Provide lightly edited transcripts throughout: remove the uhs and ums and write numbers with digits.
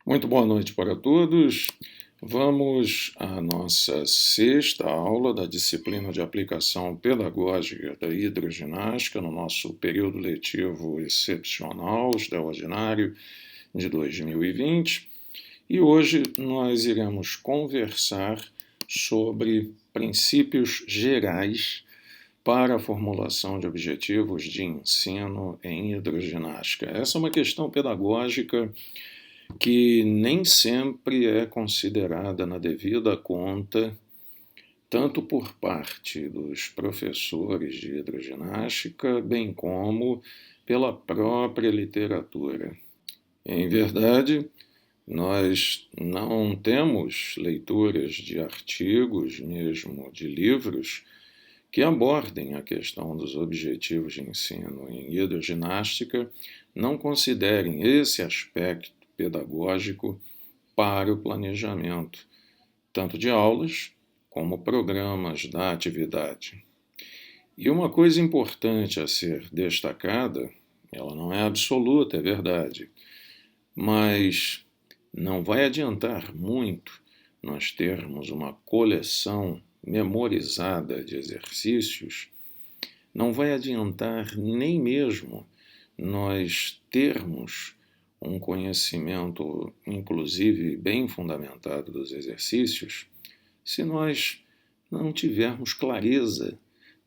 Muito boa noite para todos. Vamos à nossa sexta aula da disciplina de aplicação pedagógica da hidroginástica no nosso período letivo excepcional, extraordinário, de 2020. E hoje nós iremos conversar sobre princípios gerais para a formulação de objetivos de ensino em hidroginástica. Essa é uma questão pedagógica que nem sempre é considerada na devida conta, tanto por parte dos professores de hidroginástica, bem como pela própria literatura. Em verdade, nós não temos leituras de artigos, mesmo de livros, que abordem a questão dos objetivos de ensino em hidroginástica, não considerem esse aspecto pedagógico para o planejamento, tanto de aulas como programas da atividade. E uma coisa importante a ser destacada, ela não é absoluta, é verdade, mas não vai adiantar muito nós termos uma coleção memorizada de exercícios, não vai adiantar nem mesmo nós termos um conhecimento, inclusive, bem fundamentado dos exercícios, se nós não tivermos clareza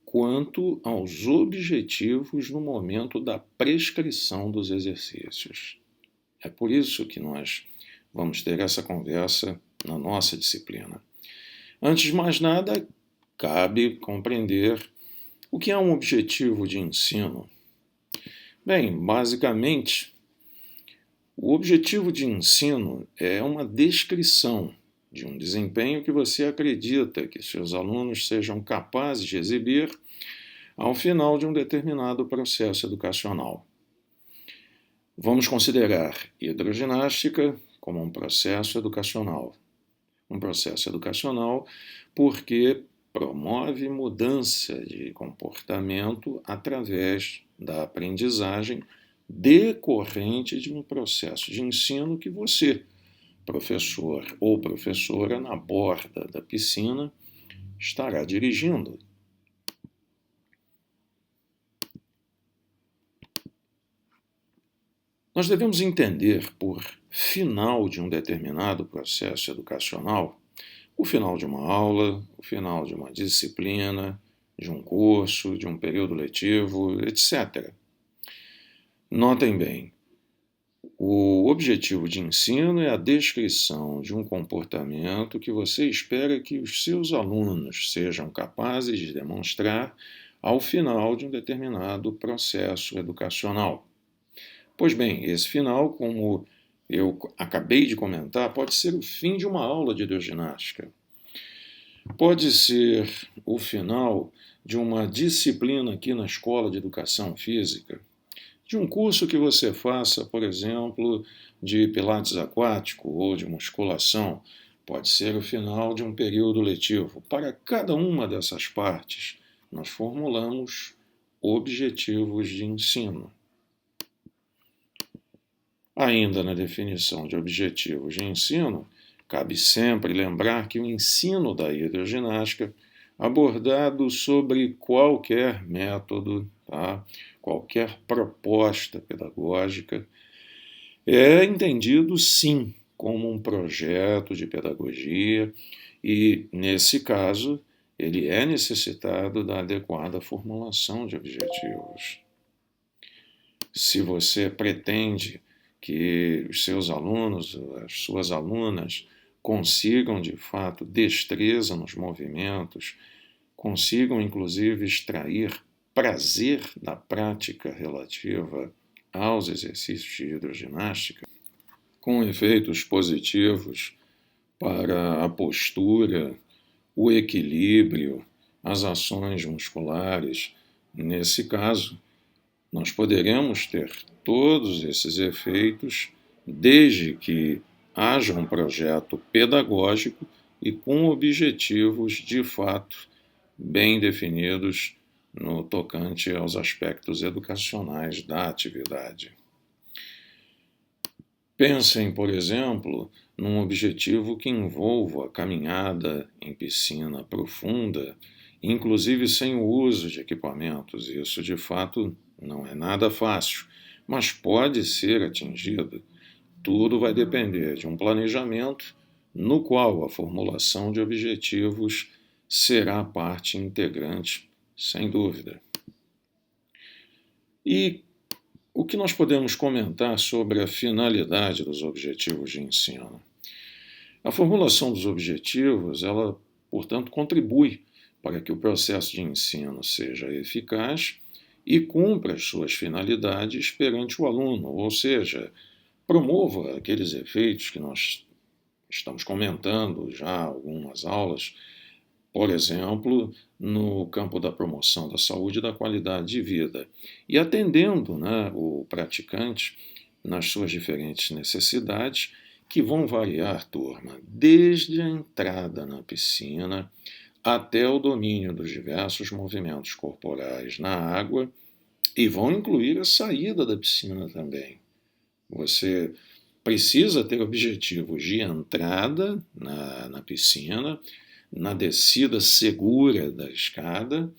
quanto aos objetivos no momento da prescrição dos exercícios. É por isso que nós vamos ter essa conversa na nossa disciplina. Antes de mais nada, cabe compreender o que é um objetivo de ensino. Bem, basicamente, o objetivo de ensino é uma descrição de um desempenho que você acredita que seus alunos sejam capazes de exibir ao final de um determinado processo educacional. Vamos considerar hidroginástica como um processo educacional. Um processo educacional porque promove mudança de comportamento através da aprendizagem decorrente de um processo de ensino que você, professor ou professora, na borda da piscina, estará dirigindo. Nós devemos entender por final de um determinado processo educacional o final de uma aula, o final de uma disciplina, de um curso, de um período letivo, etc. Notem bem, o objetivo de ensino é a descrição de um comportamento que você espera que os seus alunos sejam capazes de demonstrar ao final de um determinado processo educacional. Pois bem, esse final, como eu acabei de comentar, pode ser o fim de uma aula de hidroginástica. Pode ser o final de uma disciplina aqui na Escola de Educação Física, de um curso que você faça, por exemplo, de pilates aquático ou de musculação. Pode ser o final de um período letivo. Para cada uma dessas partes, nós formulamos objetivos de ensino. Ainda na definição de objetivos de ensino, cabe sempre lembrar que o ensino da hidroginástica, abordado sobre qualquer método, qualquer proposta pedagógica, é entendido sim como um projeto de pedagogia e, nesse caso, ele é necessitado da adequada formulação de objetivos. Se você pretende que os seus alunos, as suas alunas, consigam, de fato, destreza nos movimentos, consigam, inclusive, extrair prazer da prática relativa aos exercícios de hidroginástica, com efeitos positivos para a postura, o equilíbrio, as ações musculares. Nesse caso, nós poderemos ter todos esses efeitos desde que haja um projeto pedagógico e com objetivos, de fato, bem definidos no tocante aos aspectos educacionais da atividade. Pensem, por exemplo, num objetivo que envolva caminhada em piscina profunda, inclusive sem o uso de equipamentos. Isso, de fato, não é nada fácil, mas pode ser atingido. Tudo vai depender de um planejamento no qual a formulação de objetivos será parte integrante, sem dúvida. E o que nós podemos comentar sobre a finalidade dos objetivos de ensino? A formulação dos objetivos, ela, portanto, contribui para que o processo de ensino seja eficaz e cumpra as suas finalidades perante o aluno, ou seja, promova aqueles efeitos que nós estamos comentando já em algumas aulas, por exemplo, no campo da promoção da saúde e da qualidade de vida, e atendendo, o praticante nas suas diferentes necessidades, que vão variar, turma, desde a entrada na piscina até o domínio dos diversos movimentos corporais na água, e vão incluir a saída da piscina também. Você precisa ter objetivos de entrada na piscina, na descida segura da escada,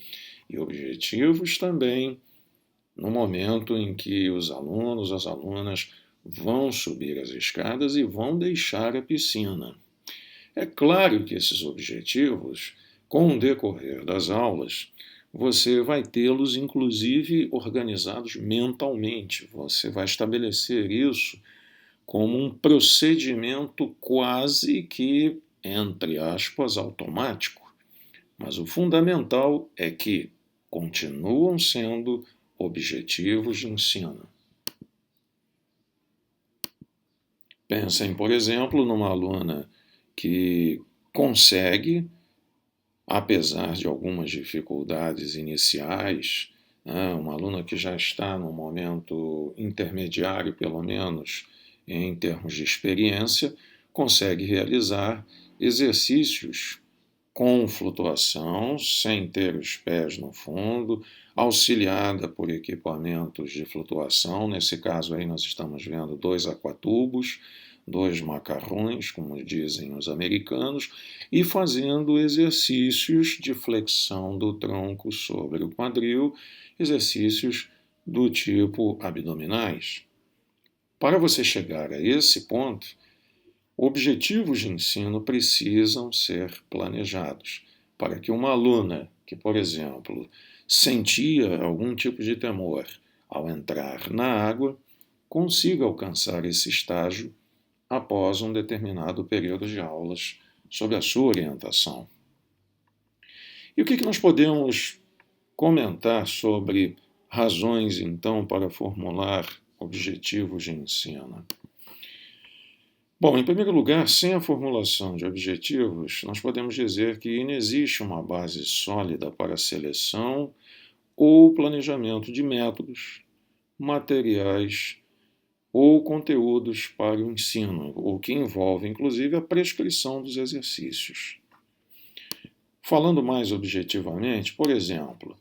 e objetivos também no momento em que os alunos, as alunas vão subir as escadas e vão deixar a piscina. É claro que esses objetivos, com o decorrer das aulas, você vai tê-los, inclusive, organizados mentalmente. Você vai estabelecer isso como um procedimento quase que, entre aspas, automático. Mas o fundamental é que continuam sendo objetivos de ensino. Pensem, por exemplo, numa aluna que consegue, apesar de algumas dificuldades iniciais, uma aluna que já está no momento intermediário, pelo menos, em termos de experiência, consegue realizar exercícios com flutuação, sem ter os pés no fundo, auxiliada por equipamentos de flutuação. Nesse caso aí nós estamos vendo 2 aquatubos, 2 macarrões, como dizem os americanos, e fazendo exercícios de flexão do tronco sobre o quadril, exercícios do tipo abdominais. Para você chegar a esse ponto, objetivos de ensino precisam ser planejados para que uma aluna que, por exemplo, sentia algum tipo de temor ao entrar na água, consiga alcançar esse estágio após um determinado período de aulas sob a sua orientação. E o que nós podemos comentar sobre razões, então, para formular objetivos de ensino? Bom, em primeiro lugar, sem a formulação de objetivos, nós podemos dizer que não existe uma base sólida para a seleção ou planejamento de métodos, materiais ou conteúdos para o ensino, o que envolve, inclusive, a prescrição dos exercícios. Falando mais objetivamente, por exemplo,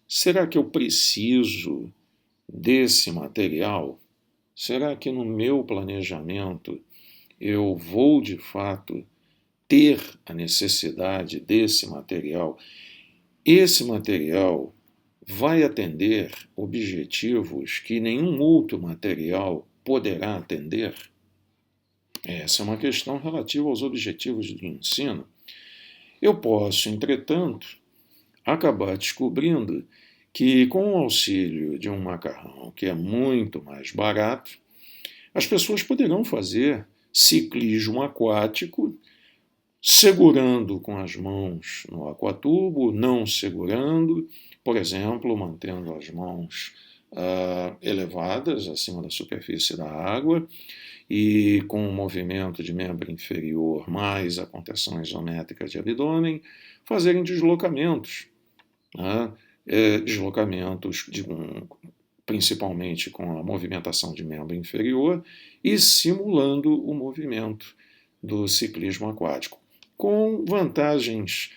será que eu preciso desse material? Será que no meu planejamento eu vou, de fato, ter a necessidade desse material? Esse material vai atender objetivos que nenhum outro material poderá atender? Essa é uma questão relativa aos objetivos de ensino. Eu posso, entretanto, acabar descobrindo que, com o auxílio de um macarrão que é muito mais barato, as pessoas poderão fazer ciclismo aquático, segurando com as mãos no aquatubo, não segurando, por exemplo, mantendo as mãos elevadas acima da superfície da água e com o movimento de membro inferior mais a contenção isométrica de abdômen, fazerem deslocamentos, principalmente com a movimentação de membro inferior e simulando o movimento do ciclismo aquático, com vantagens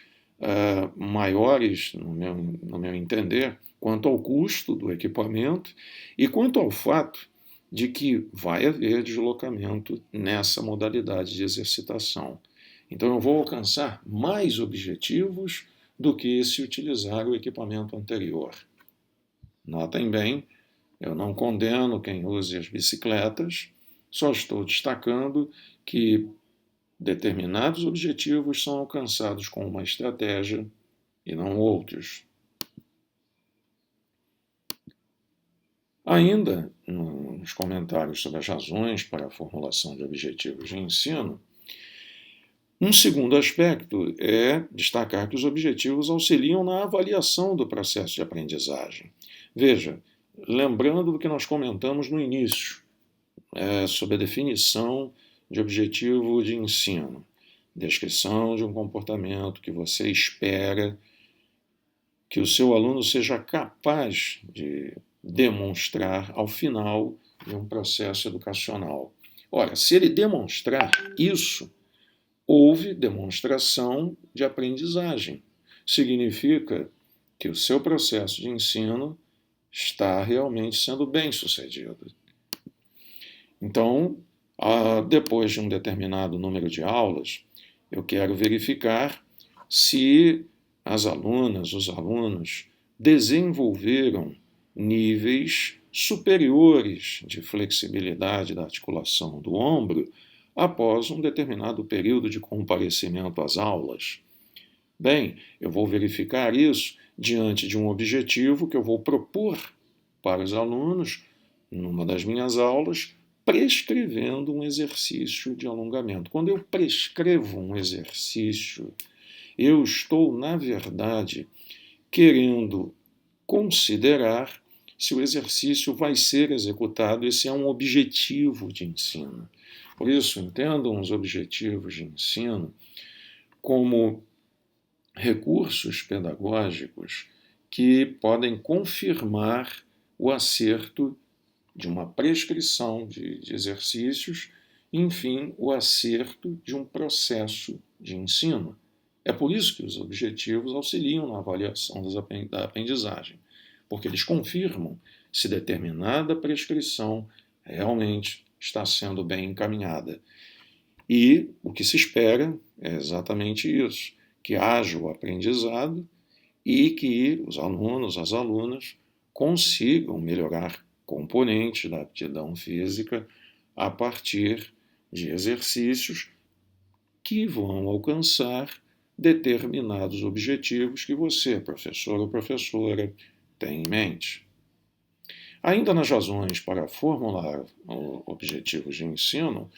maiores, no meu entender, quanto ao custo do equipamento e quanto ao fato de que vai haver deslocamento nessa modalidade de exercitação. Então, eu vou alcançar mais objetivos do que se utilizar o equipamento anterior. Notem bem, eu não condeno quem use as bicicletas, só estou destacando que determinados objetivos são alcançados com uma estratégia e não outros. Ainda nos comentários sobre as razões para a formulação de objetivos de ensino, um segundo aspecto é destacar que os objetivos auxiliam na avaliação do processo de aprendizagem. Veja, lembrando do que nós comentamos no início, sobre a definição de objetivo de ensino, descrição de um comportamento que você espera que o seu aluno seja capaz de demonstrar ao final de um processo educacional. Ora, se ele demonstrar isso, houve demonstração de aprendizagem. Significa que o seu processo de ensino está realmente sendo bem sucedido. Então, depois de um determinado número de aulas, eu quero verificar se as alunas, os alunos desenvolveram níveis superiores de flexibilidade da articulação do ombro após um determinado período de comparecimento às aulas. Bem, eu vou verificar isso diante de um objetivo que eu vou propor para os alunos numa das minhas aulas, prescrevendo um exercício de alongamento. Quando eu prescrevo um exercício, eu estou, na verdade, querendo considerar se o exercício vai ser executado. Esse é um objetivo de ensino. Por isso, entendam os objetivos de ensino como recursos pedagógicos que podem confirmar o acerto de uma prescrição de exercícios, enfim, o acerto de um processo de ensino. É por isso que os objetivos auxiliam na avaliação da aprendizagem, porque eles confirmam se determinada prescrição realmente está sendo bem encaminhada. E o que se espera é exatamente isso, que haja o aprendizado e que os alunos, as alunas, consigam melhorar componentes da aptidão física a partir de exercícios que vão alcançar determinados objetivos que você, professor ou professora, tem em mente. Ainda nas razões para formular objetivos de ensino,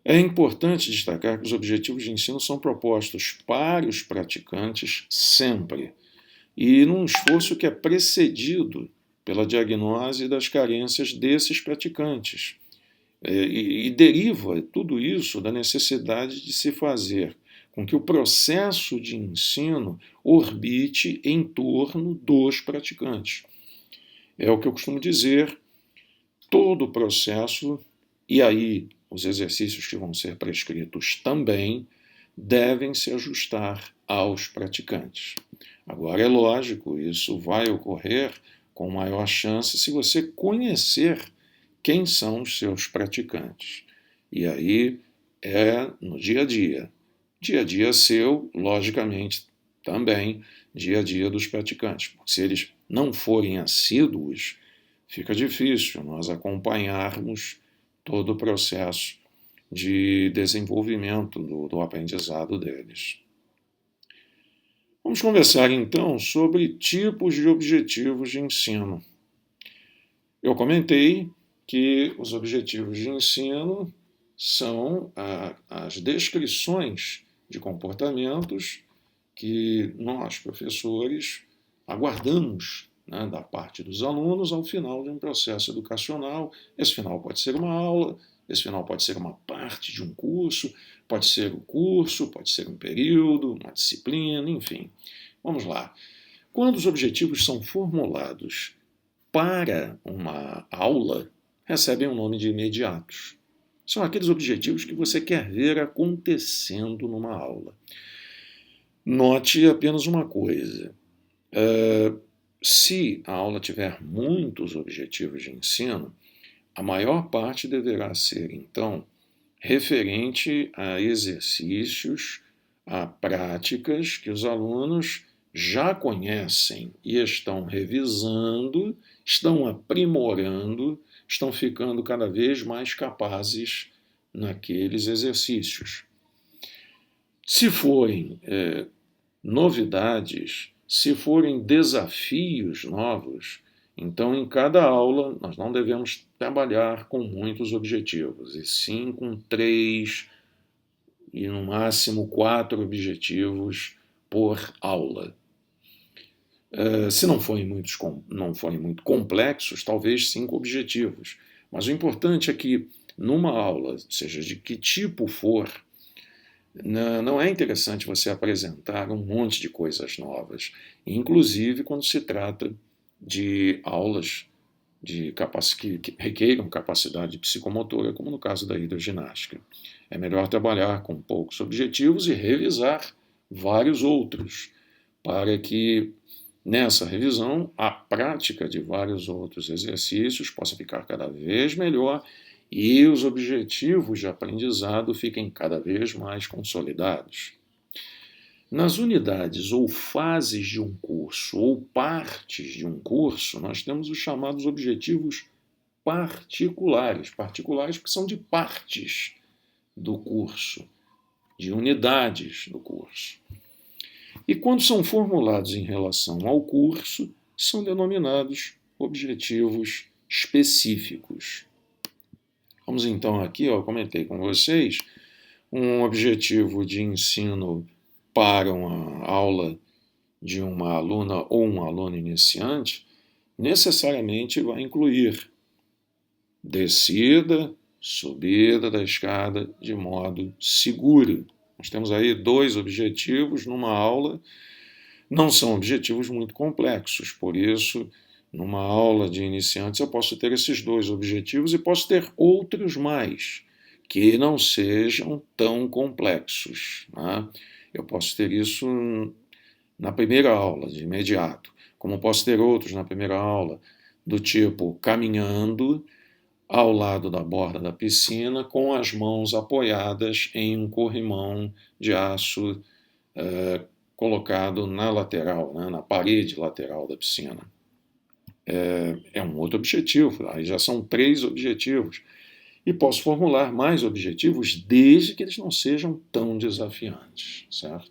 é importante destacar que os objetivos de ensino são propostos para os praticantes sempre, e num esforço que é precedido pela diagnose das carências desses praticantes. E deriva tudo isso da necessidade de se fazer com que o processo de ensino orbite em torno dos praticantes. É o que eu costumo dizer, todo o processo, e aí os exercícios que vão ser prescritos também, devem se ajustar aos praticantes. Agora, é lógico, isso vai ocorrer com maior chance se você conhecer quem são os seus praticantes. E aí é no dia a dia. Dia a dia seu, logicamente, também dia a dia dos praticantes. Porque se eles não forem assíduos, fica difícil nós acompanharmos todo o processo de desenvolvimento do aprendizado deles. Vamos conversar então sobre tipos de objetivos de ensino. Eu comentei que os objetivos de ensino são as descrições de comportamentos que nós, professores, aguardamos, né, da parte dos alunos ao final de um processo educacional. Esse final pode ser uma aula, esse final pode ser uma parte de um curso, pode ser o curso, pode ser um período, uma disciplina, enfim. Vamos lá. Quando os objetivos são formulados para uma aula, recebem o nome de imediatos. São aqueles objetivos que você quer ver acontecendo numa aula. Note apenas uma coisa. Se a aula tiver muitos objetivos de ensino, a maior parte deverá ser, então, referente a exercícios, a práticas que os alunos já conhecem e estão revisando, estão aprimorando, estão ficando cada vez mais capazes naqueles exercícios. Se forem novidades, se forem desafios novos, então em cada aula nós não devemos trabalhar com muitos objetivos, e sim com 3 e no máximo 4 objetivos por aula. Se não forem muito complexos, talvez 5 objetivos. Mas o importante é que numa aula, seja de que tipo for, não é interessante você apresentar um monte de coisas novas, inclusive quando se trata de aulas que requeiram capacidade psicomotora, como no caso da hidroginástica. É melhor trabalhar com poucos objetivos e revisar vários outros, para que nessa revisão a prática de vários outros exercícios possa ficar cada vez melhor e os objetivos de aprendizado fiquem cada vez mais consolidados. Nas unidades ou fases de um curso ou partes de um curso, nós temos os chamados objetivos particulares. Particulares porque são de partes do curso, de unidades do curso. E quando são formulados em relação ao curso, são denominados objetivos específicos. Vamos então aqui, eu comentei com vocês, um objetivo de ensino para uma aula de uma aluna ou um aluno iniciante, necessariamente vai incluir descida, subida da escada de modo seguro. Nós temos aí 2 objetivos numa aula, não são objetivos muito complexos, por isso, numa aula de iniciantes, eu posso ter esses 2 objetivos e posso ter outros mais, que não sejam tão complexos, né? Eu posso ter isso na primeira aula, de imediato, como posso ter outros na primeira aula, do tipo caminhando ao lado da borda da piscina, com as mãos apoiadas em um corrimão de aço colocado na lateral, né, na parede lateral da piscina. É um outro objetivo, aí já são 3 objetivos. E posso formular mais objetivos desde que eles não sejam tão desafiantes, certo?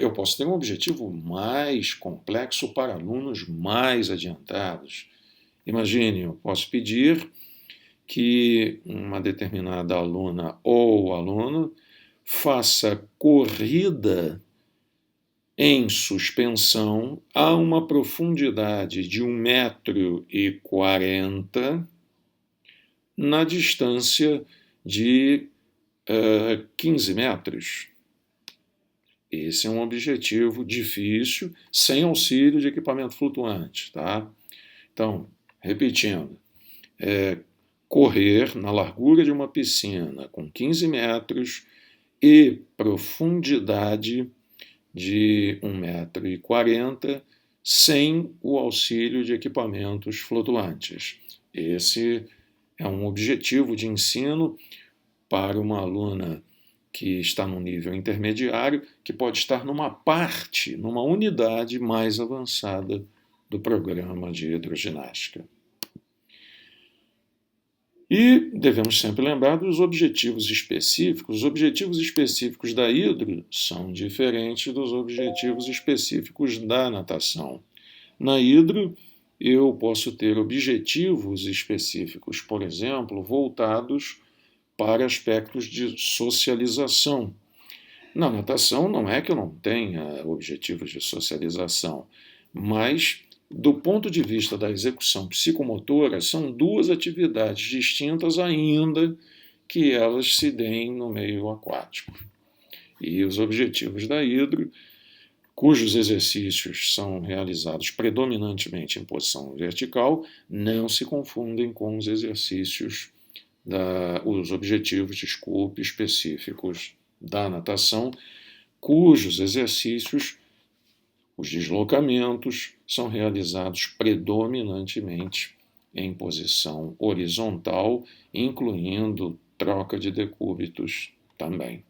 Eu posso ter um objetivo mais complexo para alunos mais adiantados. Imagine, eu posso pedir que uma determinada aluna ou aluno faça corrida em suspensão a uma profundidade de 1,40 m na distância de 15 metros. Esse é um objetivo difícil, sem auxílio de equipamento flutuante, tá? Então, repetindo, correr na largura de uma piscina com 15 metros e profundidade de 1,40 m sem o auxílio de equipamentos flutuantes. Esse é um objetivo de ensino para uma aluna que está no nível intermediário, que pode estar numa unidade mais avançada do programa de hidroginástica. E devemos sempre lembrar dos objetivos específicos. Os objetivos específicos da hidro são diferentes dos objetivos específicos da natação. Na hidro, eu posso ter objetivos específicos, por exemplo, voltados para aspectos de socialização. Na natação, não é que eu não tenha objetivos de socialização, mas, do ponto de vista da execução psicomotora, são 2 atividades distintas, ainda que elas se deem no meio aquático. E os objetivos da hidro, cujos exercícios são realizados predominantemente em posição vertical, não se confundem com os exercícios, os objetivos, específicos da natação, cujos exercícios, os deslocamentos, são realizados predominantemente em posição horizontal, incluindo troca de decúbitos também.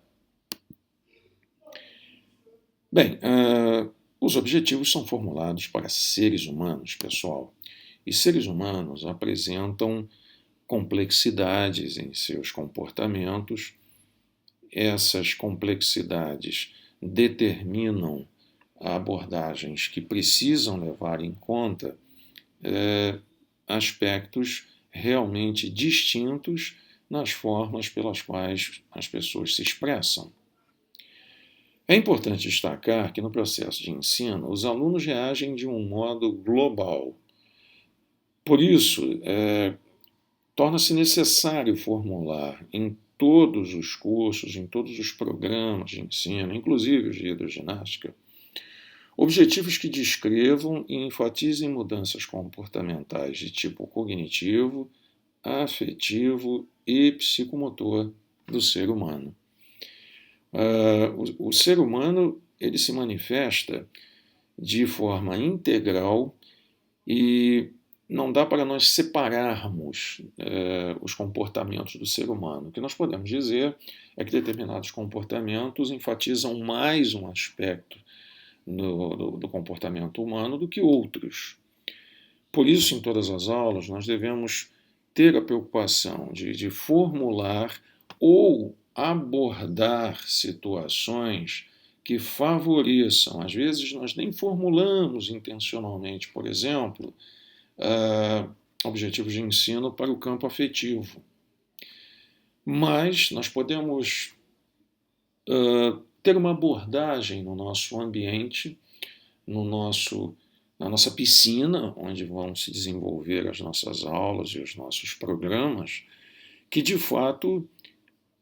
Bem, os objetivos são formulados para seres humanos, pessoal, e seres humanos apresentam complexidades em seus comportamentos. Essas complexidades determinam abordagens que precisam levar em conta aspectos realmente distintos nas formas pelas quais as pessoas se expressam. É importante destacar que no processo de ensino, os alunos reagem de um modo global. Por isso, torna-se necessário formular em todos os cursos, em todos os programas de ensino, inclusive os de hidroginástica, objetivos que descrevam e enfatizem mudanças comportamentais de tipo cognitivo, afetivo e psicomotor do ser humano. O ser humano ele se manifesta de forma integral e não dá para nós separarmos os comportamentos do ser humano. O que nós podemos dizer é que determinados comportamentos enfatizam mais um aspecto do comportamento humano do que outros. Por isso, em todas as aulas, nós devemos ter a preocupação de formular ou abordar situações que favoreçam. Às vezes, nós nem formulamos intencionalmente, por exemplo, objetivos de ensino para o campo afetivo. Mas nós podemos ter uma abordagem no nosso ambiente, na nossa piscina, onde vão se desenvolver as nossas aulas e os nossos programas, que de fato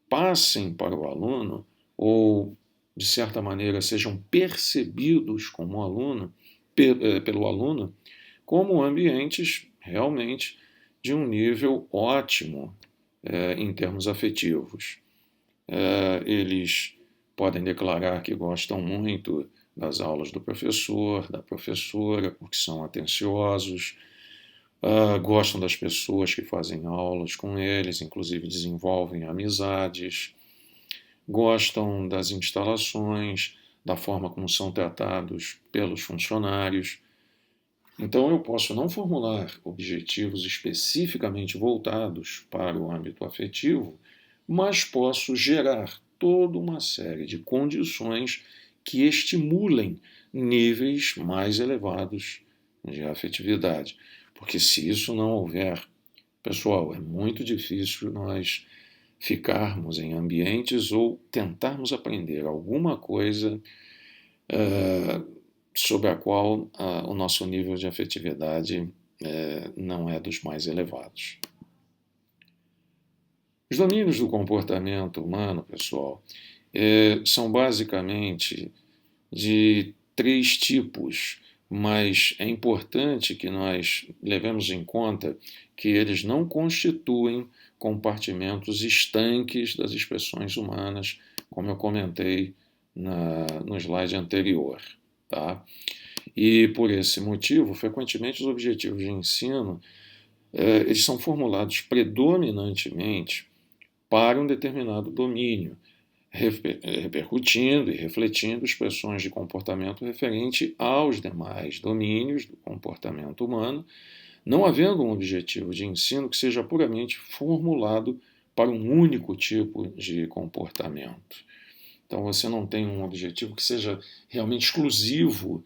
passem para o aluno, ou de certa maneira sejam percebidos como aluno, pelo aluno, como ambientes realmente de um nível ótimo em termos afetivos. Eles podem declarar que gostam muito das aulas do professor, da professora, porque são atenciosos, gostam das pessoas que fazem aulas com eles, inclusive desenvolvem amizades, gostam das instalações, da forma como são tratados pelos funcionários. Então, eu posso não formular objetivos especificamente voltados para o âmbito afetivo, mas posso gerar toda uma série de condições que estimulem níveis mais elevados de afetividade. Porque se isso não houver, pessoal, é muito difícil nós ficarmos em ambientes ou tentarmos aprender alguma coisa sobre a qual o nosso nível de afetividade não é dos mais elevados. Os domínios do comportamento humano, pessoal, são basicamente de 3 tipos, mas é importante que nós levemos em conta que eles não constituem compartimentos estanques das expressões humanas, como eu comentei no slide anterior. Tá? E por esse motivo, frequentemente os objetivos de ensino eles são formulados predominantemente para um determinado domínio, repercutindo e refletindo expressões de comportamento referente aos demais domínios do comportamento humano, não havendo um objetivo de ensino que seja puramente formulado para um único tipo de comportamento. Então, você não tem um objetivo que seja realmente exclusivo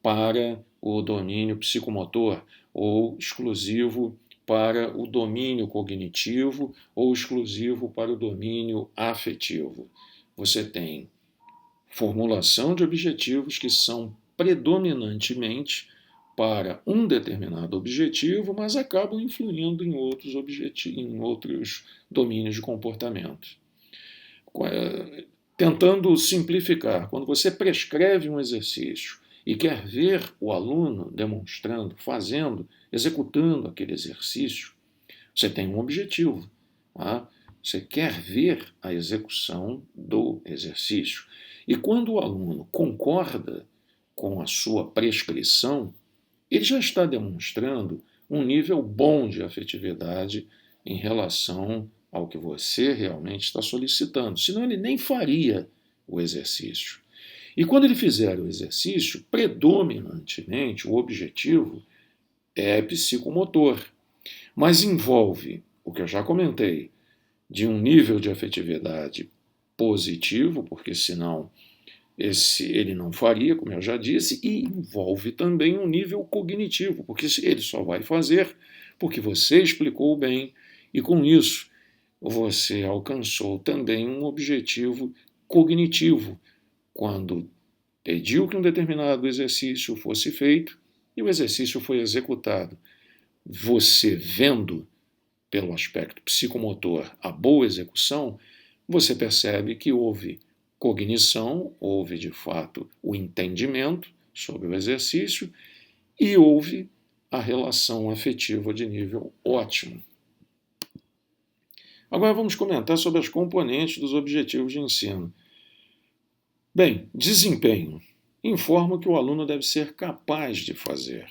para o domínio psicomotor, ou exclusivo para o domínio cognitivo, ou exclusivo para o domínio afetivo. Você tem formulação de objetivos que são predominantemente para um determinado objetivo, mas acabam influindo em outros domínios de comportamento. Tentando simplificar, quando você prescreve um exercício e quer ver o aluno demonstrando, fazendo, executando aquele exercício, você tem um objetivo. Tá? Você quer ver a execução do exercício. E quando o aluno concorda com a sua prescrição, ele já está demonstrando um nível bom de afetividade em relação ao que você realmente está solicitando. Senão ele nem faria o exercício. E quando ele fizer o exercício, predominantemente o objetivo é psicomotor, mas envolve o que eu já comentei, de um nível de afetividade positivo, porque senão ele não faria, como eu já disse, e envolve também um nível cognitivo, porque ele só vai fazer porque você explicou bem e com isso você alcançou também um objetivo cognitivo, quando pediu que um determinado exercício fosse feito e o exercício foi executado. Você vendo pelo aspecto psicomotor a boa execução, você percebe que houve cognição, houve de fato o entendimento sobre o exercício e houve a relação afetiva de nível ótimo. Agora vamos comentar sobre as componentes dos objetivos de ensino. Bem, desempenho. Informa o que o aluno deve ser capaz de fazer.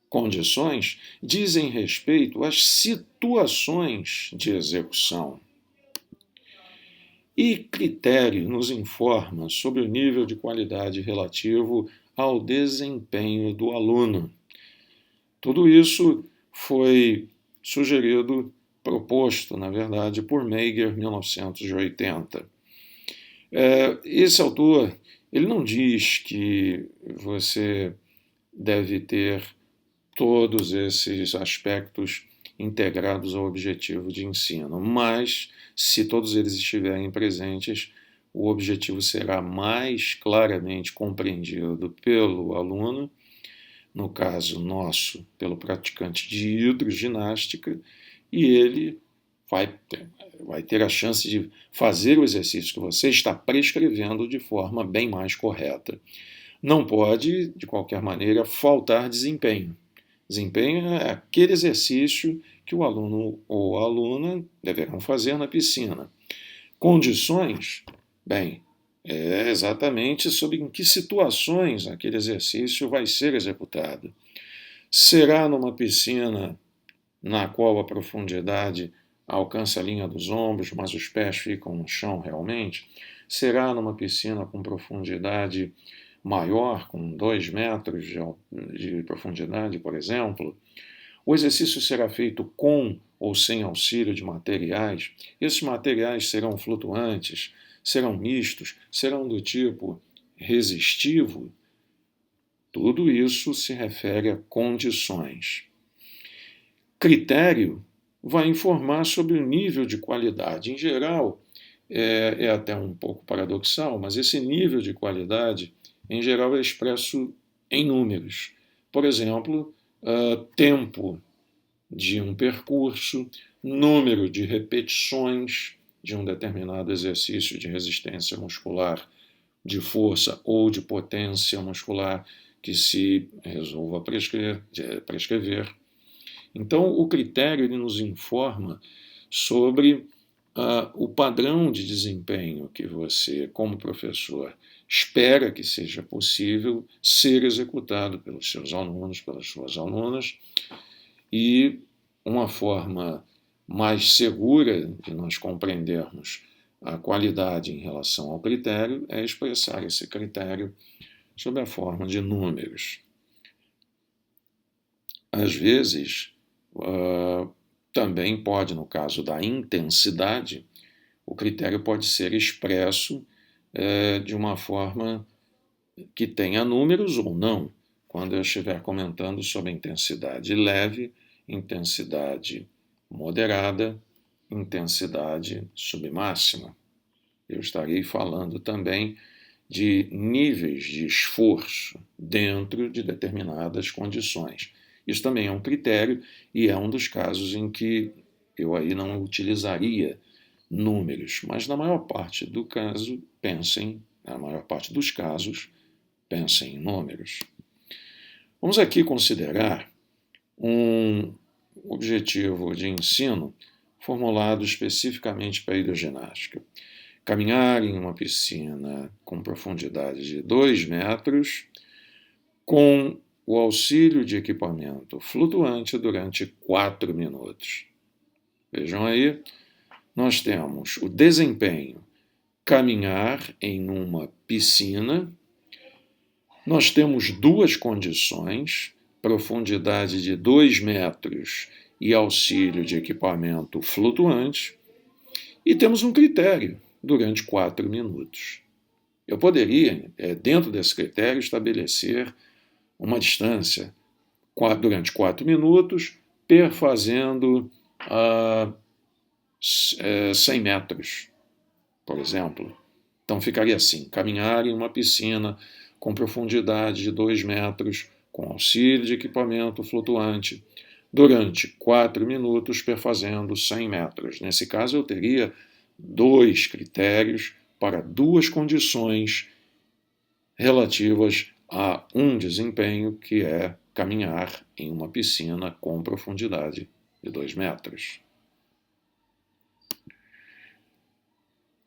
Condições dizem respeito às situações de execução. E critério nos informa sobre o nível de qualidade relativo ao desempenho do aluno. Tudo isso foi sugerido, proposto, na verdade, por Meyer, em 1980. Esse autor, ele não diz que você deve ter todos esses aspectos integrados ao objetivo de ensino, mas se todos eles estiverem presentes, o objetivo será mais claramente compreendido pelo aluno, no caso nosso, pelo praticante de hidroginástica, e ele vai ter a chance de fazer o exercício que você está prescrevendo de forma bem mais correta. Não pode, de qualquer maneira, faltar desempenho. Desempenho é aquele exercício que o aluno ou a aluna deverão fazer na piscina. Condições, bem, é exatamente sobre em que situações aquele exercício vai ser executado. Será numa piscina na qual a profundidade alcança a linha dos ombros, mas os pés ficam no chão realmente? Será numa piscina com profundidade maior, com 2 metros de profundidade, por exemplo? O exercício será feito com ou sem auxílio de materiais. Esses materiais serão flutuantes, serão mistos, serão do tipo resistivo. Tudo isso se refere a condições. Critério vai informar sobre o nível de qualidade. Em geral, é até um pouco paradoxal, mas esse nível de qualidade, em geral, é expresso em números. Por exemplo, tempo de um percurso, número de repetições de um determinado exercício de resistência muscular, de força ou de potência muscular que se resolva prescrever. Então, o critério ele nos informa sobre o padrão de desempenho que você, como professor, espera que seja possível ser executado pelos seus alunos, pelas suas alunas, e uma forma mais segura de nós compreendermos a qualidade em relação ao critério é expressar esse critério sob a forma de números. Às vezes, também pode, no caso da intensidade, o critério pode ser expresso de uma forma que tenha números ou não, quando eu estiver comentando sobre intensidade leve, intensidade moderada, intensidade submáxima. Eu estarei falando também de níveis de esforço dentro de determinadas condições. Isso também é um critério e é um dos casos em que eu aí não utilizaria números, mas na maior parte do caso, na maior parte dos casos, pensem em números. Vamos aqui considerar um objetivo de ensino formulado especificamente para a hidroginástica. Caminhar em uma piscina com profundidade de 2 metros, com o auxílio de equipamento flutuante durante 4 minutos. Vejam aí, nós temos o desempenho caminhar em uma piscina. Nós temos duas condições, profundidade de 2 metros e auxílio de equipamento flutuante, e temos um critério, durante 4 minutos. Eu poderia, dentro desse critério, estabelecer uma distância durante 4 minutos, perfazendo 100 metros, por exemplo. Então ficaria assim, caminhar em uma piscina com profundidade de 2 metros, com auxílio de equipamento flutuante, durante 4 minutos, perfazendo 100 metros. Nesse caso, eu teria 2 critérios para 2 condições relativas a um desempenho, que é caminhar em uma piscina com profundidade de 2 metros.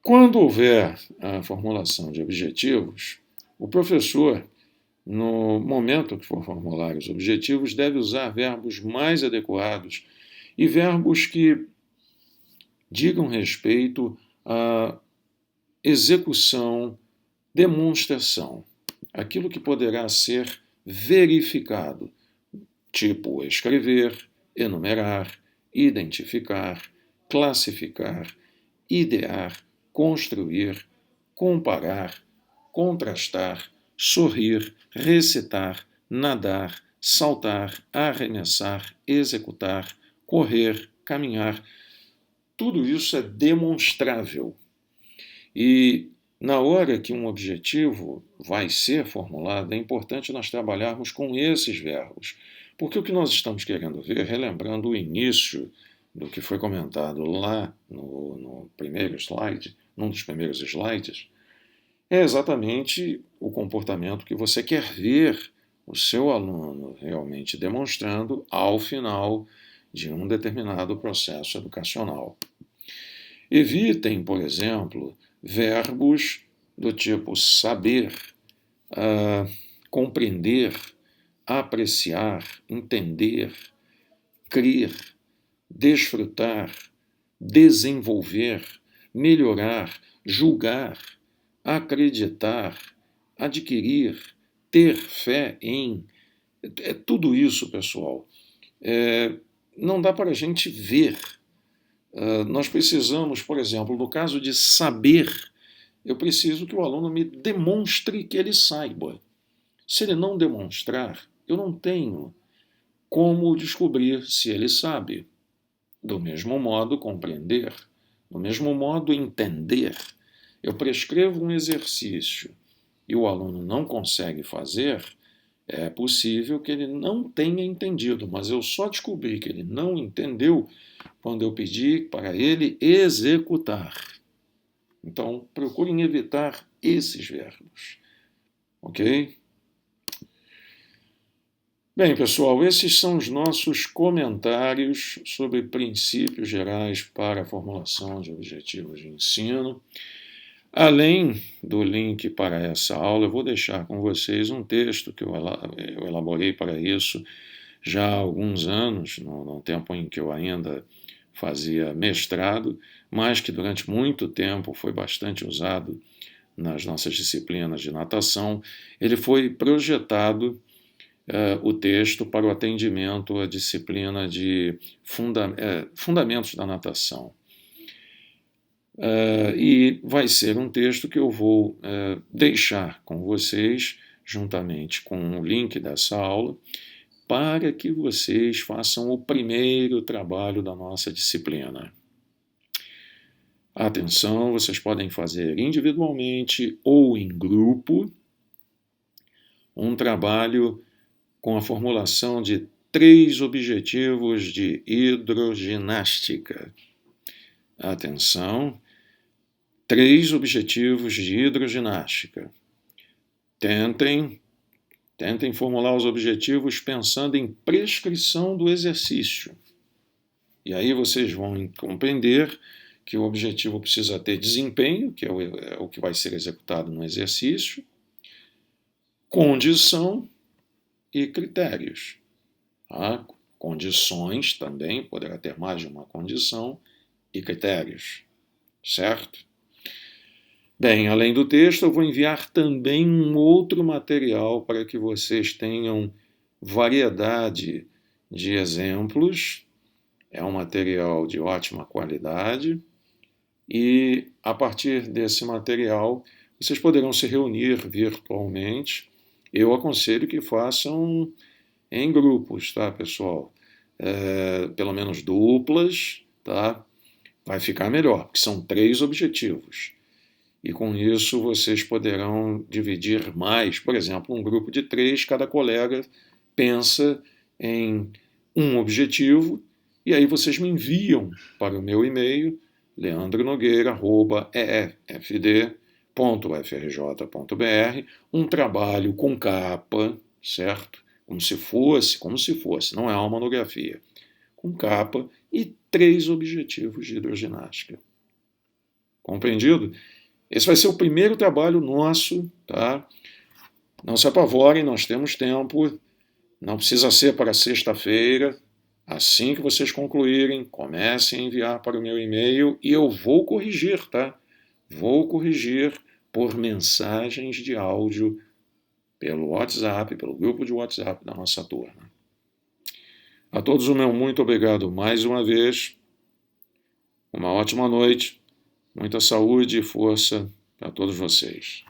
Quando houver a formulação de objetivos, o professor, no momento que for formular os objetivos, deve usar verbos mais adequados e verbos que digam respeito à execução, demonstração, aquilo que poderá ser verificado, tipo escrever, enumerar, identificar, classificar, idear, construir, comparar, contrastar, sorrir, recitar, nadar, saltar, arremessar, executar, correr, caminhar. Tudo isso é demonstrável. E na hora que um objetivo vai ser formulado, é importante nós trabalharmos com esses verbos. Porque o que nós estamos querendo ver, relembrando o início do que foi comentado lá no primeiro slide, num dos primeiros slides, é exatamente o comportamento que você quer ver o seu aluno realmente demonstrando ao final de um determinado processo educacional. Evitem, por exemplo, verbos do tipo saber, compreender, apreciar, entender, crer, desfrutar, desenvolver, melhorar, julgar, acreditar, adquirir, ter fé em. É tudo isso, pessoal. Não dá para a gente ver. Nós precisamos, por exemplo, no caso de saber, eu preciso que o aluno me demonstre que ele saiba. Se ele não demonstrar, eu não tenho como descobrir se ele sabe. Do mesmo modo, compreender. Do mesmo modo, entender. Eu prescrevo um exercício e o aluno não consegue fazer, é possível que ele não tenha entendido, mas eu só descobri que ele não entendeu quando eu pedi para ele executar. Então, procurem evitar esses verbos. Ok? Bem, pessoal, esses são os nossos comentários sobre princípios gerais para a formulação de objetivos de ensino. Além do link para essa aula, eu vou deixar com vocês um texto que eu elaborei para isso já há alguns anos, no tempo em que eu ainda fazia mestrado, mas que durante muito tempo foi bastante usado nas nossas disciplinas de natação. Ele foi projetado, o texto, para o atendimento à disciplina de Fundamentos da Natação. E vai ser um texto que eu vou deixar com vocês, juntamente com o link dessa aula, para que vocês façam o primeiro trabalho da nossa disciplina. Atenção, vocês podem fazer individualmente ou em grupo um trabalho com a formulação de 3 objetivos de hidroginástica. Atenção, 3 objetivos de hidroginástica. Tentem formular os objetivos pensando em prescrição do exercício. E aí vocês vão compreender que o objetivo precisa ter desempenho, que é o que vai ser executado no exercício, condição, e critérios. Tá? Condições também, poderá ter mais de uma condição, e critérios, certo? Bem, além do texto, eu vou enviar também um outro material para que vocês tenham variedade de exemplos. É um material de ótima qualidade e, a partir desse material, vocês poderão se reunir virtualmente. Eu aconselho que façam em grupos, tá, pessoal? Pelo menos duplas, tá? Vai ficar melhor, porque são 3 objetivos. E com isso vocês poderão dividir mais. Por exemplo, um grupo de 3, cada colega pensa em um objetivo, e aí vocês me enviam para o meu e-mail, leandronogueira@efd.ufrj.br, um trabalho com capa, certo? Como se fosse, não é uma monografia, com capa e 3 objetivos de hidroginástica. Compreendido? Esse vai ser o primeiro trabalho nosso, tá? Não se apavorem, nós temos tempo, não precisa ser para sexta-feira. Assim que vocês concluírem, comecem a enviar para o meu e-mail e eu vou corrigir, tá? Vou corrigir por mensagens de áudio pelo WhatsApp, pelo grupo de WhatsApp da nossa turma. A todos o meu muito obrigado mais uma vez. Uma ótima noite, muita saúde e força para todos vocês.